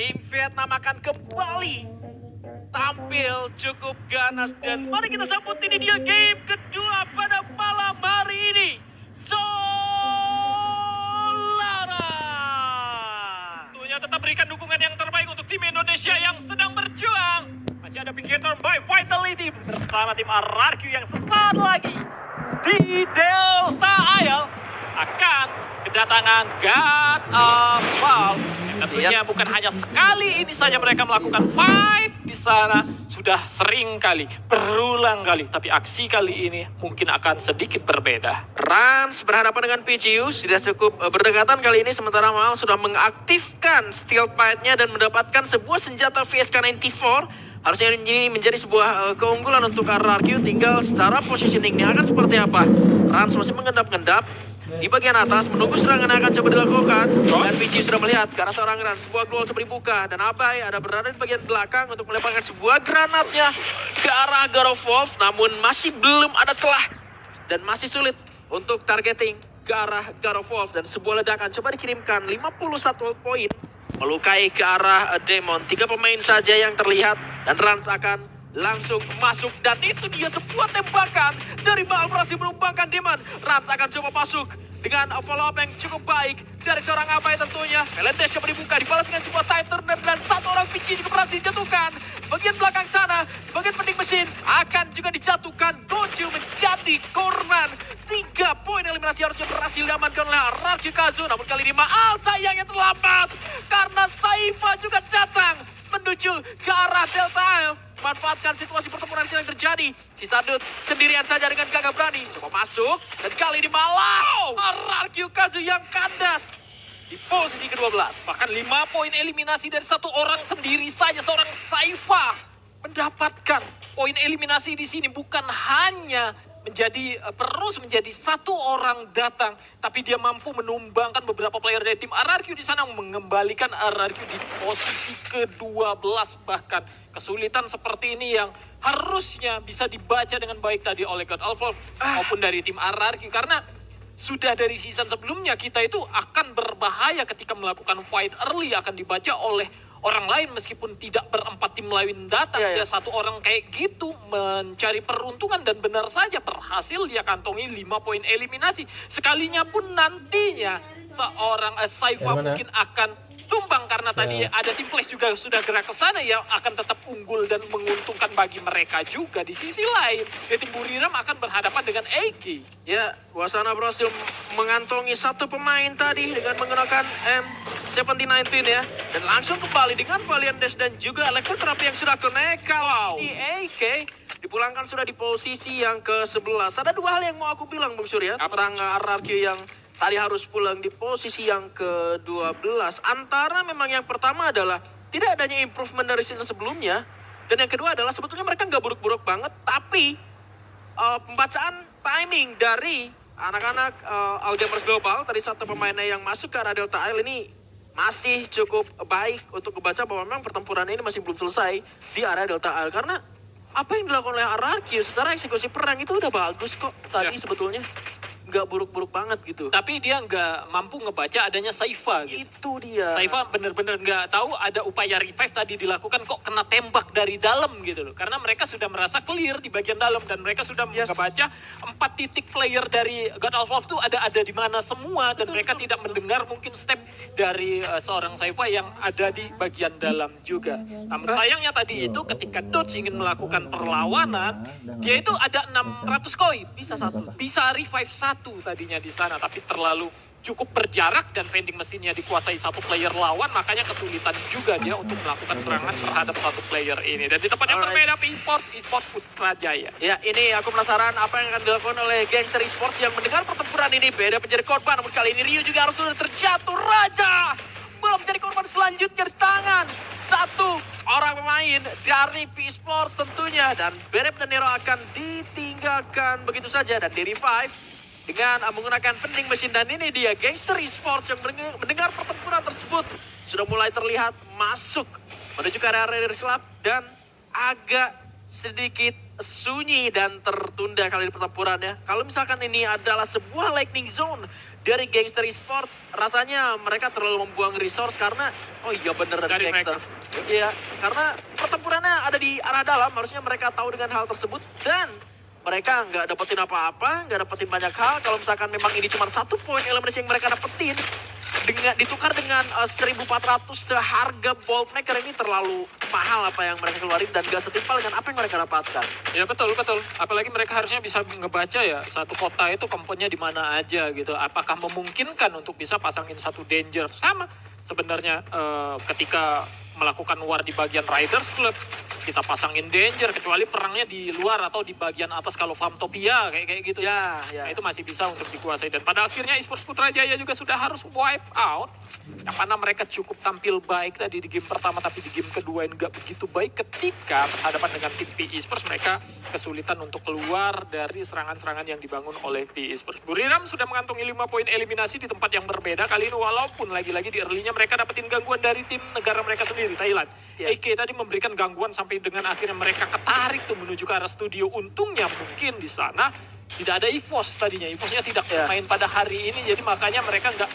Tim Vietnam akan kembali tampil cukup ganas dan mari kita sambut ini dia game kedua pada malam hari ini. Solara. Tentunya tetap berikan dukungan yang terbaik untuk tim Indonesia yang sedang berjuang. Masih ada big hitter by Vitality bersama tim RRQ yang sesaat lagi di Delta Isle akan kedatangan God of Fall. Tentunya bukan hanya sekali ini saja mereka melakukan fight di sana, sudah sering kali, berulang kali, tapi aksi kali ini mungkin akan sedikit berbeda. Rans berhadapan dengan PGU sudah cukup berdekatan kali ini, sementara Mal sudah mengaktifkan Steel Fight-nya dan mendapatkan sebuah senjata VSK-94. Harusnya ini menjadi sebuah keunggulan untuk RRQ, tinggal secara positioning-nya akan seperti apa. Rans masih mengendap-endap di bagian atas, menunggu serangan yang akan coba dilakukan. Dan PG sudah melihat ke arah seorang Rans, sebuah gol coba dibuka. Dan Abai ada berada di bagian belakang untuk melemparkan sebuah granatnya ke arah God of Wolf. Namun masih belum ada celah dan masih sulit untuk targeting ke arah God of Wolf. Dan sebuah ledakan coba dikirimkan 51 poin melukai ke arah Demon. 3 pemain saja yang terlihat dan Rans akan langsung masuk dan itu dia sebuah tembakan dari Baal berhasil menumbangkan Demon. Rans akan coba masuk dengan follow up yang cukup baik dari seorang Abai tentunya. Melendez coba dibuka, dibalas dengan sebuah tighter dan satu orang PG juga berhasil dijatuhkan. Bagian belakang sana, bagian pending mesin akan juga dijatuhkan. Goju menjadi korban. 3 poin eliminasi harusnya berhasil diamankan oleh RRQ Kazu. Namun kali ini Maal sayangnya terlambat karena Saifa juga datang menuju ke arah Delta Isle. Manfaatkan situasi pertempuran yang terjadi. Si Sadut sendirian saja dengan gagah berani. Coba masuk. Dan kali ini malah RRQ Kazu yang kandas di posisi ke-12. Bahkan 5 poin eliminasi dari satu orang sendiri saja, seorang Saifa mendapatkan poin eliminasi di sini. Bukan hanya terus menjadi satu orang datang, tapi dia mampu menumbangkan beberapa player dari tim RRQ di sana, mengembalikan RRQ di posisi ke-12. Bahkan kesulitan seperti ini yang harusnya bisa dibaca dengan baik tadi oleh God of War maupun dari tim RRQ, karena sudah dari season sebelumnya kita itu akan berbahaya ketika melakukan fight early, akan dibaca oleh orang lain meskipun tidak berempat tim lain datang. Dia satu orang kayak gitu mencari peruntungan dan benar saja berhasil dia kantongi 5 poin eliminasi. Sekalinya pun nantinya seorang Saifa mungkin akan tumbang karena tadi ada tim Flash juga sudah gerak ke sana, ya akan tetap unggul dan menguntungkan bagi mereka juga. Di sisi lain, tim Buriram akan berhadapan dengan AK. Ya, Wasana berhasil mengantongi satu pemain tadi dengan menggunakan M719 ya. Dan langsung kembali dengan Valiant Dash dan juga elektroterapi yang sudah connect. Kalau di AK dipulangkan sudah di posisi yang ke-11. Ada 2 hal yang mau aku bilang Bung Surya tentang RRQ yang tadi harus pulang di posisi yang ke-12. Antara memang yang pertama adalah tidak adanya improvement dari season sebelumnya. Dan yang kedua adalah sebetulnya mereka nggak buruk-buruk banget. Tapi pembacaan timing dari anak-anak Algamers Global, tadi satu pemainnya yang masuk ke arah Delta Isle ini masih cukup baik untuk membaca bahwa memang pertempuran ini masih belum selesai di area Delta Isle. Karena apa yang dilakukan oleh RRQ secara eksekusi perang itu udah bagus kok tadi sebetulnya. Nggak buruk-buruk banget gitu. Tapi dia nggak mampu ngebaca adanya Saifa gitu. Itu dia. Saifa bener-bener nggak tahu ada upaya revive tadi dilakukan kok kena tembak dari dalam gitu loh. Karena mereka sudah merasa clear di bagian dalam dan mereka sudah ngebaca 4 titik player dari God of War itu ada di mana semua dan mereka tidak mendengar mungkin step dari seorang Saifa yang ada di bagian dalam juga. Namun sayangnya tadi itu ketika Dodge ingin melakukan perlawanan, dia itu ada 600 koin, bisa revive satu tadinya di sana, tapi terlalu cukup berjarak dan vending mesinnya dikuasai satu player lawan, makanya kesulitan juga dia untuk melakukan serangan terhadap satu player ini. Dan di tempat yang berbeda esports Putra Jaya. Ya, ini aku penasaran apa yang akan dilakukan oleh gangster esports yang mendengar pertempuran ini. Beda menjadi korban, namun kali ini Ryu juga harus sudah terjatuh. Raja belum menjadi korban selanjutnya di tangan satu orang pemain dari P-Sports tentunya. Dan Berep dan Nero akan ditinggalkan begitu saja dan di-revive dengan menggunakan vending machine. Dan ini dia gangster esports yang mendengar pertempuran tersebut sudah mulai terlihat masuk menuju ke area reslap dan agak sedikit sunyi dan tertunda kali ini pertempurannya. Kalau misalkan ini adalah sebuah lightning zone dari Gangster Esports rasanya mereka terlalu membuang resource karena oh iya bener dari Gangster. Iya, karena pertempurannya ada di arah dalam, harusnya mereka tahu dengan hal tersebut dan mereka nggak dapetin apa-apa, nggak dapetin banyak hal. Kalau misalkan memang ini cuma 1 poin eliminasi yang mereka dapetin, dengan ditukar dengan 1.400 seharga Bolt Maker ini terlalu mahal apa yang mereka keluarin dan gak setimpal dengan apa yang mereka dapatkan. Ya betul. Apalagi mereka harusnya bisa ngebaca ya satu kota itu komponnya di mana aja gitu. Apakah memungkinkan untuk bisa pasangin satu danger sama sebenarnya ketika melakukan war di bagian Riders Club kita pasangin danger kecuali perangnya di luar atau di bagian atas kalau Famtopia kayak gitu. Ya. Nah, itu masih bisa untuk dikuasai dan pada akhirnya Esports Putrajaya juga sudah harus wipe out. Yang mana mereka cukup tampil baik tadi di game pertama tapi di game kedua nggak begitu baik ketika berhadapan dengan tim PI Esports mereka kesulitan untuk keluar dari serangan-serangan yang dibangun oleh PI Esports. Buriram sudah mengantongi 5 poin eliminasi di tempat yang berbeda kali ini walaupun lagi-lagi di early-nya mereka dapetin gangguan dari tim negara mereka sendiri Thailand. AK tadi memberikan gangguan sampai dengan akhirnya mereka ketarik tuh menuju ke arah studio. Untungnya mungkin di sana tidak ada EVOS tadinya. EVOS-nya tidak main pada hari ini jadi makanya mereka nggak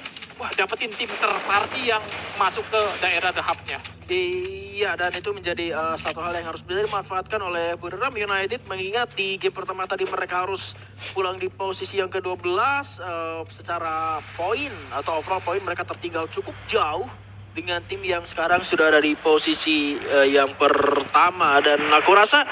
dapetin tim terparty yang masuk ke daerah the hub-nya. Iya, dan itu menjadi satu hal yang harus bisa dimanfaatkan oleh Buriram United mengingat di game pertama tadi mereka harus pulang di posisi yang ke-12 secara poin atau overall poin mereka tertinggal cukup jauh dengan tim yang sekarang sudah ada di posisi yang pertama dan aku rasa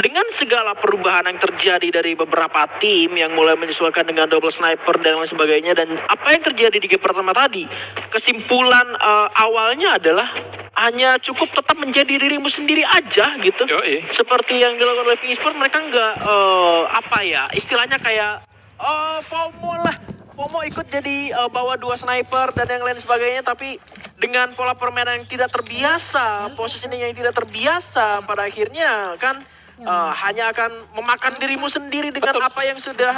dengan segala perubahan yang terjadi dari beberapa tim yang mulai menyesuaikan dengan double sniper dan lain sebagainya dan apa yang terjadi di game pertama tadi kesimpulan awalnya adalah hanya cukup tetap menjadi dirimu sendiri aja gitu. Seperti yang dilakukan oleh PI Esports mereka nggak istilahnya kayak FOMO ikut jadi bawa 2 sniper dan yang lain sebagainya tapi dengan pola permainan yang tidak terbiasa, positioning yang tidak terbiasa pada akhirnya kan hanya akan memakan dirimu sendiri dengan apa yang sudah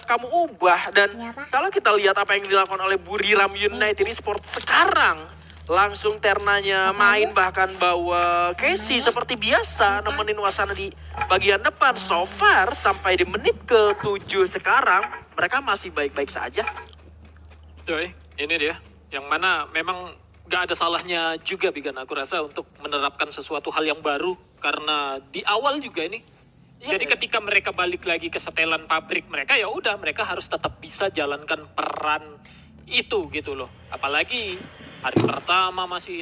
kamu ubah dan kalau kita lihat apa yang dilakukan oleh Buriram United Esports sekarang langsung ternanya main bahkan bawa Casey seperti biasa nemenin Wasana di bagian depan so far sampai di menit ke-7 sekarang mereka masih baik-baik saja. Ini dia yang mana memang gak ada salahnya juga Bigan aku rasa untuk menerapkan sesuatu hal yang baru karena di awal juga ini jadi ketika mereka balik lagi ke setelan pabrik mereka ya udah mereka harus tetap bisa jalankan peran itu gitu loh apalagi hari pertama masih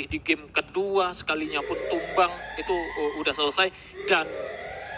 di game kedua sekalinya pun tumbang itu udah selesai dan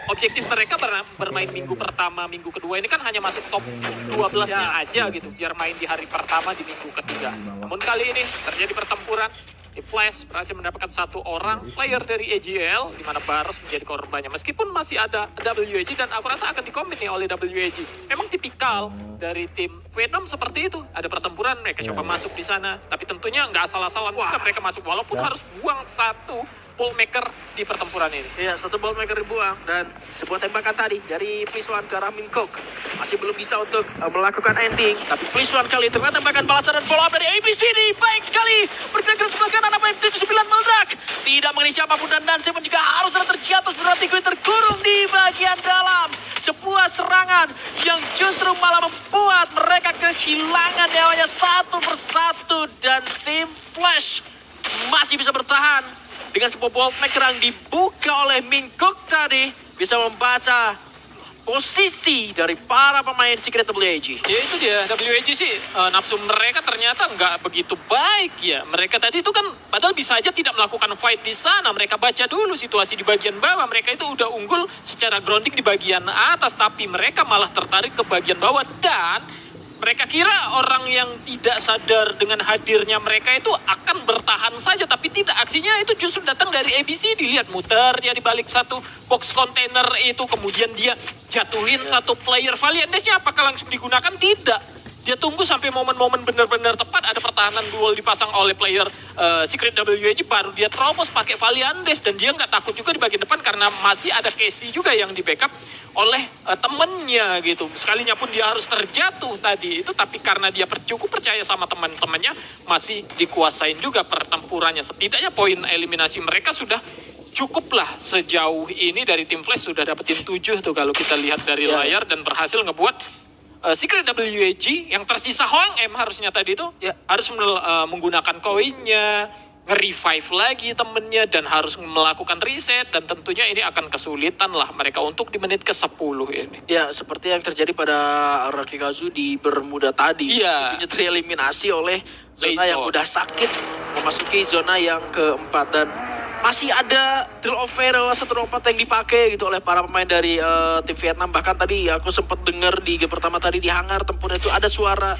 objektif mereka bermain minggu pertama, minggu kedua ini kan hanya masuk top 12-nya aja gitu. Biar main di hari pertama di minggu ketiga. Namun kali ini terjadi pertempuran. Di Flash berhasil mendapatkan 1 orang player dari AGL di mana Baros menjadi korbannya. Meskipun masih ada WAG dan aku rasa akan dikombin nih oleh WAG. Memang tipikal dari tim Vietnam seperti itu. Ada pertempuran mereka coba masuk di sana. Tapi tentunya nggak asal-asalan mereka masuk. Walaupun harus buang 1 ball maker di pertempuran ini. Iya, 1 ball maker dibuang dan sebuah tembakan tadi dari Pliswan ke Ramin Kok masih belum bisa untuk melakukan ending. Tapi Pliswan kali itu tembakan balasan dan follow up dari ABCD baik sekali bergerak ke sebelah kanan apa yang 79 meledak. Tidak mengenai siapapun dan Nancy pun juga harus terjatuh berarti gue terkurung di bagian dalam. Sebuah serangan yang justru malah membuat mereka kehilangan nyawanya 1 persatu dan tim Flash masih bisa bertahan. Dengan sebuah bolt maker yang dibuka oleh Mingkok tadi bisa membaca posisi dari para pemain Secret WAG. Ya itu dia, WAG sih nafsu mereka ternyata nggak begitu baik ya. Mereka tadi itu kan padahal bisa aja tidak melakukan fight di sana. Mereka baca dulu situasi di bagian bawah. Mereka itu udah unggul secara grounding di bagian atas. Tapi mereka malah tertarik ke bagian bawah dan mereka kira orang yang tidak sadar dengan hadirnya mereka itu akan bertahan saja. Tapi tidak, aksinya itu justru datang dari ABC. Dilihat muter dia di balik 1 box kontainer itu. Kemudian dia jatuhin 1 player. Valiantesnya apakah langsung digunakan? Tidak. Dia tunggu sampai momen-momen benar-benar tepat ada pertahanan duel dipasang oleh player Secret WAG baru dia terobos pakai Valiandes dan dia nggak takut juga di bagian depan karena masih ada Casey juga yang di backup oleh temennya gitu. Sekalinya pun dia harus terjatuh tadi itu tapi karena dia cukup percaya sama teman-temannya masih dikuasain juga pertempurannya. Setidaknya poin eliminasi mereka sudah cukuplah sejauh ini dari tim Flash sudah dapetin 7 tuh kalau kita lihat dari layar dan berhasil ngebuat Secret WAG yang tersisa Hoang M harusnya tadi itu Ya. harus menggunakan koinnya, nge-revive lagi temennya dan harus melakukan reset dan tentunya ini akan kesulitan lah mereka untuk di menit ke-10 ini. Ya, seperti yang terjadi pada Rakikazu di Bermuda tadi. Iya. Tentunya tereliminasi oleh zona Play yang zone. udah sakit memasuki zona yang keempat dan masih ada drill of Feral 124 yang dipakai gitu oleh para pemain dari tim Vietnam. Bahkan tadi aku sempat dengar di game pertama tadi di hangar tempurnya itu ada suara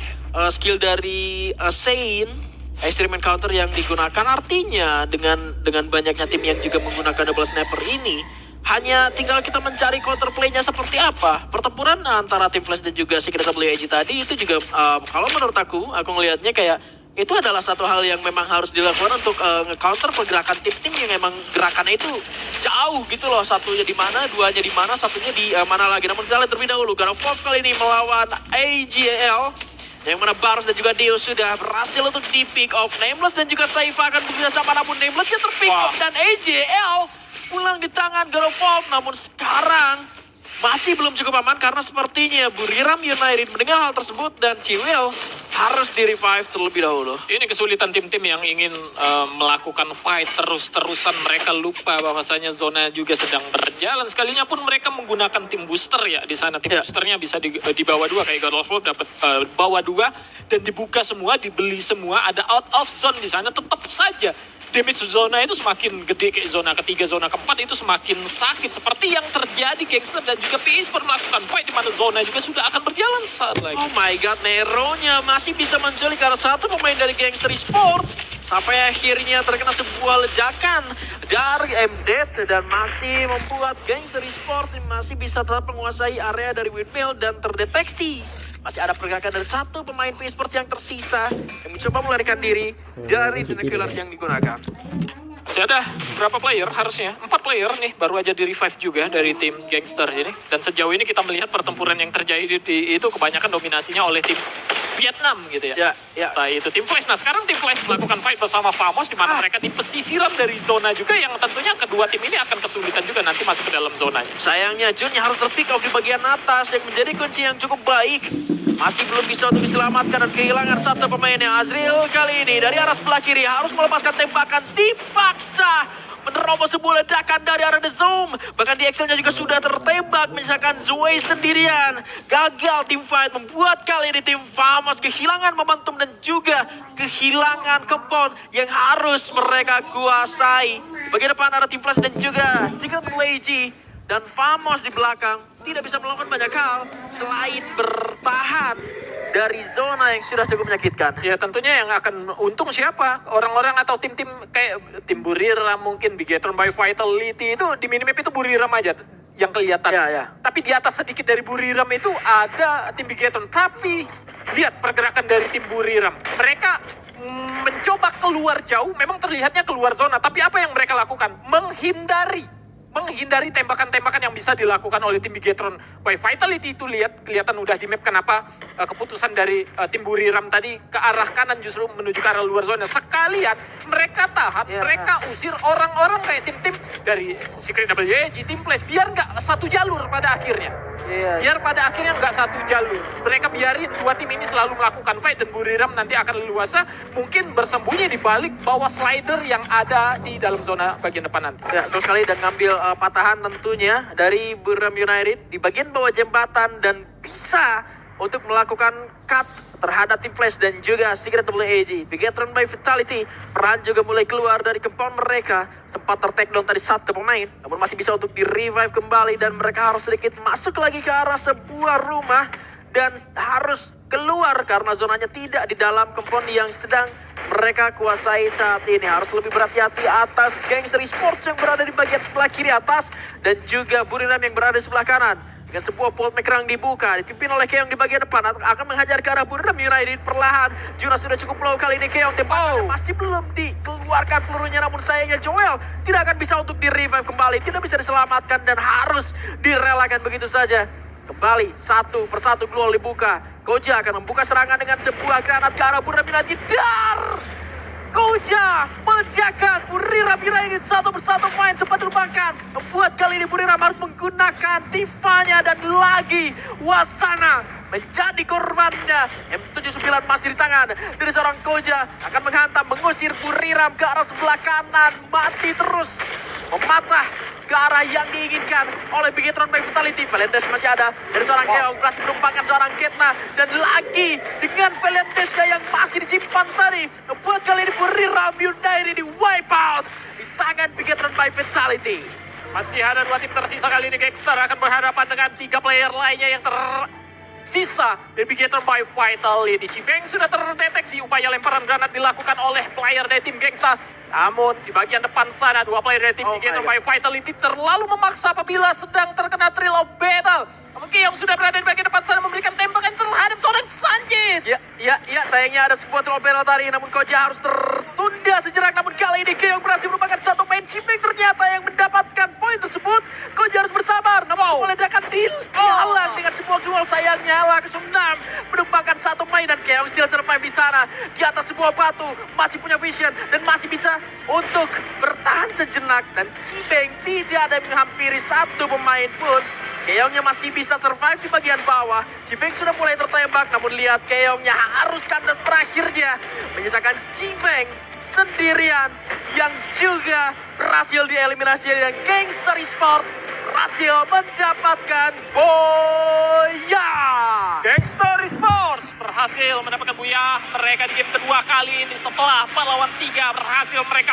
skill dari Sein Extreme Encounter yang digunakan. Artinya dengan banyaknya tim yang juga menggunakan double sniper ini, hanya tinggal kita mencari counterplay-nya seperti apa. Pertempuran antara tim Flash dan juga Secret WAG tadi itu juga kalau menurut aku ngelihatnya kayak itu adalah satu hal yang memang harus dilakukan untuk nge-counter pergerakan tim-tim yang emang gerakannya itu jauh gitu loh. Satunya di mana, duanya di mana, satunya di mana lagi. Namun kita lihat terlebih dahulu, God of War kali ini melawan AGL. Yang mana Baros dan juga Dio sudah berhasil untuk di-pick off. Nameless dan juga Saifa akan bekerja sama, namun Nameless-nya ter-pick off. Dan AGL pulang di tangan God of War. Namun sekarang masih belum cukup aman karena sepertinya Buriram United mendengar hal tersebut dan Ciwil harus di-revive terlebih dahulu. Ini kesulitan tim-tim yang ingin melakukan fight terus-terusan. Mereka lupa bahwasanya zona juga sedang berjalan. Sekalinya pun mereka menggunakan tim booster ya di sana. Tim Ya. boosternya bisa di bawah 2 kayak God of War dapat bawah 2 dan dibuka semua, dibeli semua. Ada out of zone di sana. Tetap saja damage zona itu semakin gede kayak zona ketiga, zona keempat itu semakin sakit. Seperti yang terjadi Gangster dan juga PIS melakukan fight di mana zona juga sudah akan berjalan saat lagi. Oh my god, Nero-nya masih bisa menculik karena satu pemain dari Gangster Esports sampai akhirnya terkena sebuah ledakan dari MDT dan masih membuat Gangster Esports masih bisa tetap menguasai area dari windmill dan terdeteksi. Masih ada pergerakan dari satu pemain esports yang tersisa yang mencoba melarikan diri dari Tuna Killers yang digunakan. Masih ada berapa player harusnya? 4 player nih, baru aja di-revive juga dari tim Gangster ini. Dan sejauh ini kita melihat pertempuran yang terjadi itu kebanyakan dominasinya oleh tim Vietnam gitu ya. Ya. Nah, itu tim Flash. Nah, sekarang tim Flash melakukan fight bersama Famos di mana mereka di pesisiran dari zona juga yang tentunya kedua tim ini akan kesulitan juga nanti masuk ke dalam zonanya. Sayangnya Jun yang harus ter-pick off di bagian atas yang menjadi kunci yang cukup baik. Masih belum bisa untuk diselamatkan dan kehilangan satu pemainnya. Azril kali ini dari arah sebelah kiri harus melepaskan tembakan, dipaksa menerobos sebuah ledakan dari arah The Zone. Bahkan di Excel-nya juga sudah tertembak menyisakan Zoe sendirian. Gagal tim fight membuat kali ini tim Famos kehilangan momentum dan juga kehilangan kempon yang harus mereka kuasai. Di bagian depan ada tim Flash dan juga Secret WAG. Dan Famos di belakang tidak bisa melakukan banyak hal selain bertahan dari zona yang sudah cukup menyakitkan. Ya tentunya yang akan untung siapa? Orang-orang atau tim-tim kayak tim Buriram mungkin, Bigetron by Vitality itu di minimap itu Buriram aja yang kelihatan. Ya. Tapi di atas sedikit dari Buriram itu ada tim Bigetron. Tapi lihat pergerakan dari tim Buriram. Mereka mencoba keluar jauh, memang terlihatnya keluar zona. Tapi apa yang mereka lakukan? Menghindari tembakan-tembakan yang bisa dilakukan oleh tim Bigetron by Vitality itu. Lihat kelihatan udah di map kenapa keputusan dari tim Buriram tadi ke arah kanan justru menuju ke arah luar zona. Sekalian mereka tahan, mereka usir orang-orang kayak tim-tim dari Secret WAG, tim Flash biar nggak satu jalur pada akhirnya. Biar pada akhirnya nggak satu jalur. Mereka biarin dua tim ini selalu melakukan fight dan Buriram nanti akan leluasa mungkin bersembunyi di balik bawah slider yang ada di dalam zona bagian depan nanti. Ya, terus sekali dan ngambil patahan tentunya dari Buriram United di bagian bawah jembatan dan bisa untuk melakukan cut terhadap tim Flash dan juga Secret WAG. Bigetron by Vitality peran juga mulai keluar dari compound mereka. Sempat ter-takedown tadi satu pemain, namun masih bisa untuk di-revive kembali dan mereka harus sedikit masuk lagi ke arah sebuah rumah dan harus keluar karena zonanya tidak di dalam compound yang sedang mereka kuasai saat ini. Harus lebih berhati-hati atas Gangster Esports yang berada di bagian sebelah kiri atas dan juga Buriram yang berada di sebelah kanan. Dengan sebuah bolt mekrang dibuka, dipimpin oleh Keong di bagian depan, akan menghajar ke arah Buriram United perlahan. Juna sudah cukup low kali ini, Keong tembakan masih belum dikeluarkan pelurunya, namun sayangnya Joel tidak akan bisa untuk di-revive kembali, tidak bisa diselamatkan dan harus direlakan begitu saja. Kembali satu persatu glual dibuka. Koja akan membuka serangan dengan sebuah granat ke arah Buriram United. Dar! Koja meledakan Buriram United satu persatu main sempat terbangkan. Membuat membuat kali ini Buriram harus menggunakan Tifa-nya dan lagi Wasana menjadi korbannya. M79 masih di tangan dari seorang Koja, akan menghantam, mengusir Buriram ke arah sebelah kanan, mati terus, mematah ke arah yang diinginkan oleh Bigetron by Vitality. Valentes masih ada dari seorang Keong, berhasil menumpangkan seorang Ketna, dan lagi dengan Valentesnya yang masih disimpan tadi, membuat kali ini Buriram United di wipe out di tangan Bigetron by Vitality. Masih ada 2 tim tersisa kali ini. Gangster akan berhadapan dengan 3 player lainnya yang tersisa. Navigator by Vitality. Cibeng sudah terdeteksi, upaya lemparan granat dilakukan oleh player dari tim Gangsta. Namun di bagian depan sana 2 player dari tim Navigator by Vitality terlalu memaksa apabila sedang terkena thrill of battle. Namun Keong sudah berada di bagian depan sana memberikan tembakan terhadap seorang Sanjit. Ya, sayangnya ada sebuah thrill of battle tadi, namun Koja harus tertunda sejenak. Namun kali ini Keong berhasil merupakan satu main Cibeng ternyata yang mendapatkan poin tersebut. Koja harus bersabar, namun meledakan dihalang dengan sebuah duel. Sayangnya lah ke-6 menumpangkan satu main dan Keong still survive di sana. Di atas sebuah batu, masih punya vision dan masih bisa untuk bertahan sejenak. Dan Cibeng tidak ada yang menghampiri satu pemain pun. Keongnya masih bisa survive di bagian bawah. Cibeng sudah mulai tertembak, namun lihat Keongnya harus kandas terakhirnya, menyisakan Cibeng sendirian yang juga berhasil dieliminasi dan Gangster Esports berhasil mendapatkan boya. Gangster Esports berhasil mendapatkan buya mereka di game kedua kali ini setelah melawan 3 berhasil mereka